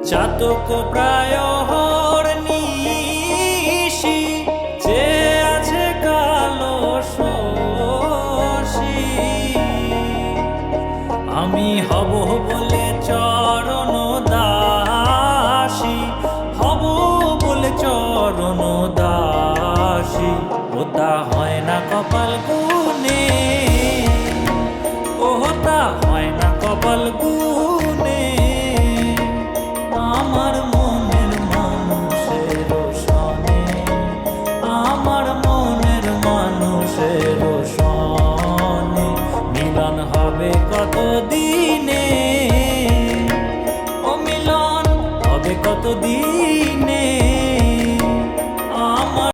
চাতক প্রায় নিশি যে আছে কালো শশী। আমি হব বলে চরণ দাসী, হব বলে চরণ দাসী। ওটা হয় না কপাল গুনে, ওটা হয় না কপাল গুনে। আমার মনের মানুষের সনে, আমার মনের মানুষের সনে মিলন হবে কত দিনে, ও মিলন হবে কত দিনে।